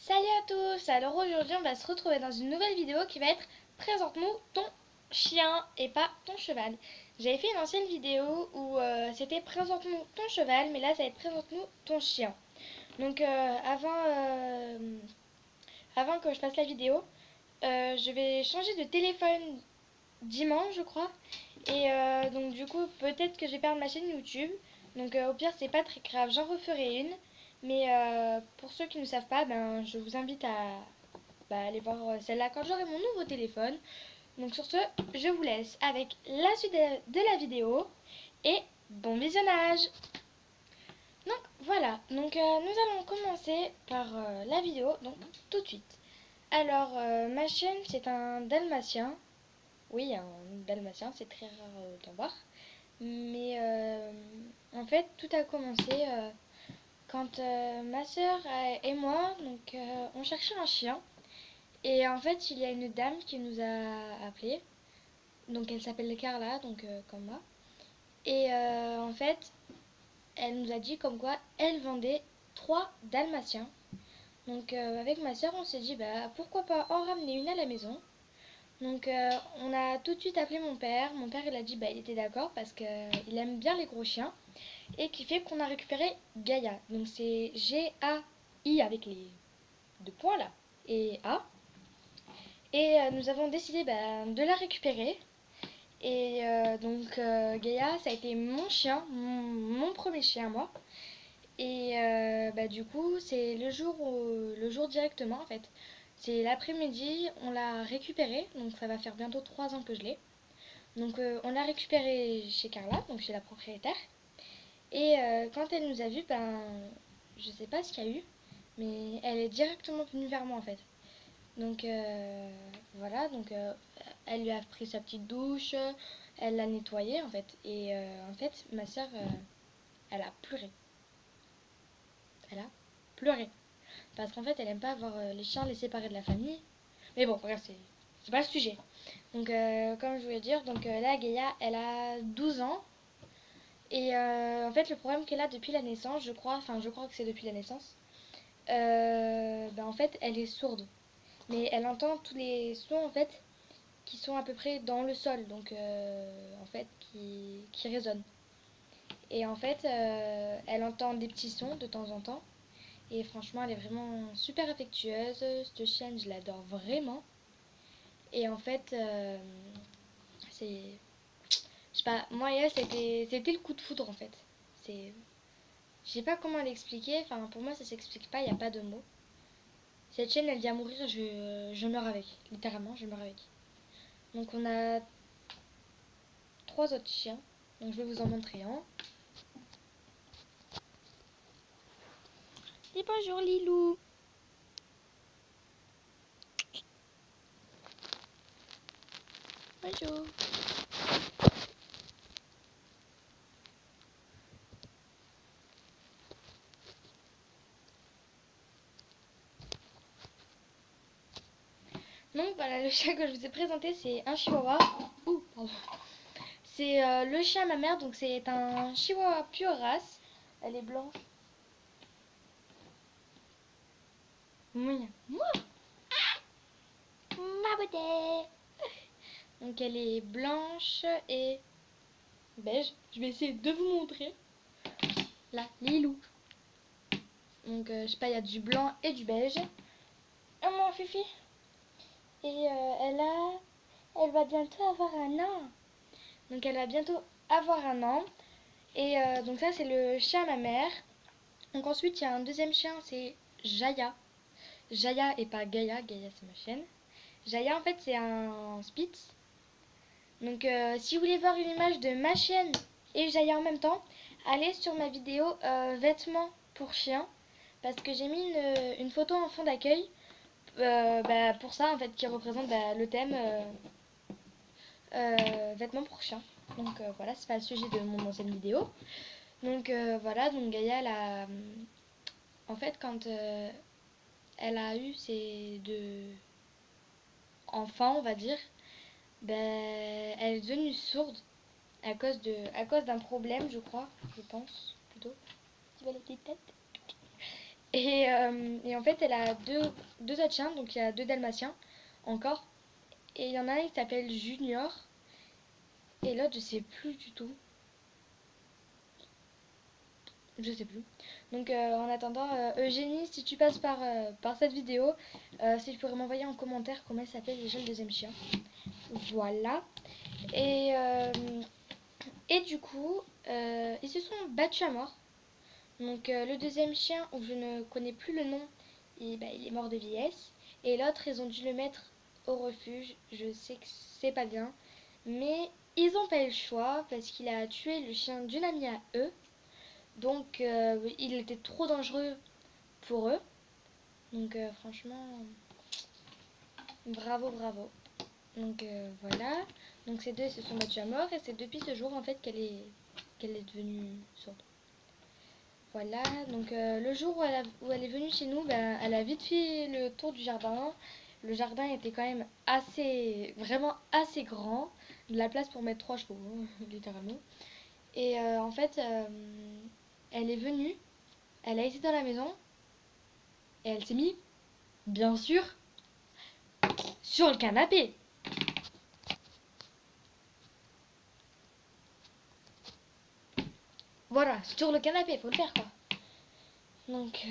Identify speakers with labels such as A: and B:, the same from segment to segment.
A: Salut à tous. Alors aujourd'hui on va se retrouver dans une nouvelle vidéo qui va être présente-nous ton chien et pas ton cheval. J'avais fait une ancienne vidéo où c'était présente-nous ton cheval, mais là ça va être présente-nous ton chien. Donc avant que je fasse la vidéo, je vais changer de téléphone dimanche je crois. Et donc du coup peut-être que je vais perdre ma chaîne YouTube. Donc au pire c'est pas très grave, j'en referai une. Mais pour ceux qui ne savent pas, ben, je vous invite à aller voir celle-là quand j'aurai mon nouveau téléphone. Donc sur ce, je vous laisse avec la suite de la vidéo et bon visionnage. Donc voilà, donc nous allons commencer par la vidéo, donc tout de suite. Alors ma chienne c'est un dalmatien. Oui, un dalmatien, c'est très rare d'en voir. Mais en fait tout a commencé quand ma soeur et moi donc, on cherchait un chien. Et en fait, il y a une dame qui nous a appelés. Donc elle s'appelle Carla, donc comme moi. Et en fait, elle nous a dit comme quoi elle vendait 3 dalmatiens. Donc avec ma soeur, on s'est dit bah pourquoi pas en ramener une à la maison. Donc on a tout de suite appelé mon père. Mon père il a dit bah il était d'accord parce qu'il aime bien les gros chiens. Et qui fait qu'on a récupéré Gaïa. Donc c'est G-A-I avec les 2 points là. Et A. Et nous avons décidé de la récupérer. Et donc Gaïa, ça a été mon chien, mon premier chien moi. Et du coup, c'est le jour directement en fait. C'est l'après-midi, on l'a récupéré, donc ça va faire bientôt 3 ans que je l'ai. Donc on l'a récupéré chez Carla, donc chez la propriétaire. Et quand elle nous a vus, je sais pas ce qu'il y a eu, mais elle est directement venue vers moi en fait. Donc voilà, donc elle lui a pris sa petite douche, elle l'a nettoyé en fait. Et en fait, ma soeur, elle a pleuré. Elle a pleuré. Parce qu'en fait, elle aime pas voir les chiens les séparer de la famille. Mais bon, bref, c'est pas le sujet. Donc comme je voulais dire, donc là, Gaïa, elle a 12 ans. Et en fait, le problème qu'elle a depuis la naissance, je crois que c'est depuis la naissance, en fait, elle est sourde. Mais elle entend tous les sons en fait qui sont à peu près dans le sol, donc en fait qui résonnent. Et en fait, elle entend des petits sons de temps en temps. Et franchement, elle est vraiment super affectueuse. Cette chienne, je l'adore vraiment. Et en fait, c'est. Je sais pas, moi et elle, c'était le coup de foudre en fait. C'est. Je sais pas comment l'expliquer. Enfin, pour moi, ça s'explique pas, il n'y a pas de mots. Cette chienne, elle vient mourir, je meurs avec. Littéralement, je meurs avec. Donc, on a 3 autres chiens. Donc, je vais vous en montrer un. Dis bonjour Lilou. Bonjour. Donc voilà, le chien que je vous ai présenté, c'est un chihuahua. Ouh, pardon. C'est le chien à ma mère, donc c'est un chihuahua pure race. Elle est blanche. Oui. Moi, ma beauté. Donc elle est blanche et beige. Je vais essayer de vous montrer. Là, Lilou. Donc je sais pas, il y a du blanc et du beige. Oh mon fifi. Et elle va bientôt avoir un an. Donc elle va bientôt avoir un an. Et donc ça c'est le chien à ma mère. Donc ensuite il y a un deuxième chien, c'est Jaya. Jaya et pas Gaïa, Gaïa c'est ma chienne. Jaya en fait c'est un Spitz. Donc si vous voulez voir une image de ma chienne et Jaya en même temps, allez sur ma vidéo vêtements pour chiens. Parce que j'ai mis une photo en fond d'accueil pour ça en fait qui représente le thème vêtements pour chiens. Donc voilà, c'est pas le sujet de mon ancienne vidéo. Donc voilà, donc Gaïa, en fait, quand elle a eu ses 2 enfants, on va dire, elle est devenue sourde à cause d'un problème, je crois, je pense, plutôt. Tu vois la petite tête. Et en fait, elle a deux autres chiens, donc il y a deux dalmatiens encore. Et il y en a un qui s'appelle Junior, et l'autre, je sais plus du tout. Je sais plus. Donc en attendant, Eugénie, si tu passes par cette vidéo, si tu pourrais m'envoyer en commentaire comment il s'appelle déjà le deuxième chien. Voilà. Et, euh, et du coup, ils se sont battus à mort. Donc le deuxième chien, où je ne connais plus le nom, il est mort de vieillesse. Et l'autre, ils ont dû le mettre au refuge. Je sais que c'est pas bien. Mais ils n'ont pas eu le choix parce qu'il a tué le chien d'une amie à eux. Donc il était trop dangereux pour eux. Donc franchement, bravo, bravo. Donc voilà. Donc ces deux se sont battus à mort et c'est depuis ce jour en fait qu'elle est devenue sourde. Voilà, donc le jour où elle est venue chez nous, ben, elle a vite fait le tour du jardin. Le jardin était quand même vraiment assez grand. De la place pour mettre trois chevaux, hein, littéralement. Et en fait, elle est venue, elle a été dans la maison et elle s'est mise, bien sûr, sur le canapé. Voilà, sur le canapé, faut le faire quoi. Donc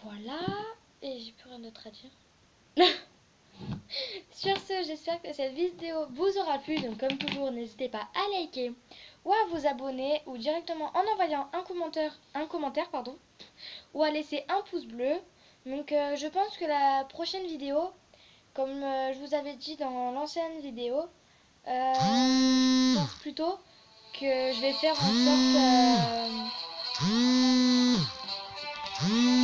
A: voilà, et j'ai plus rien d'autre à dire. Sur ce, j'espère que cette vidéo vous aura plu. Donc comme toujours, n'hésitez pas à liker ou à vous abonner ou directement en envoyant un commentaire pardon, ou à laisser un pouce bleu. Donc je pense que la prochaine vidéo, comme je vous avais dit dans l'ancienne vidéo, je pense plutôt que je vais faire en sorte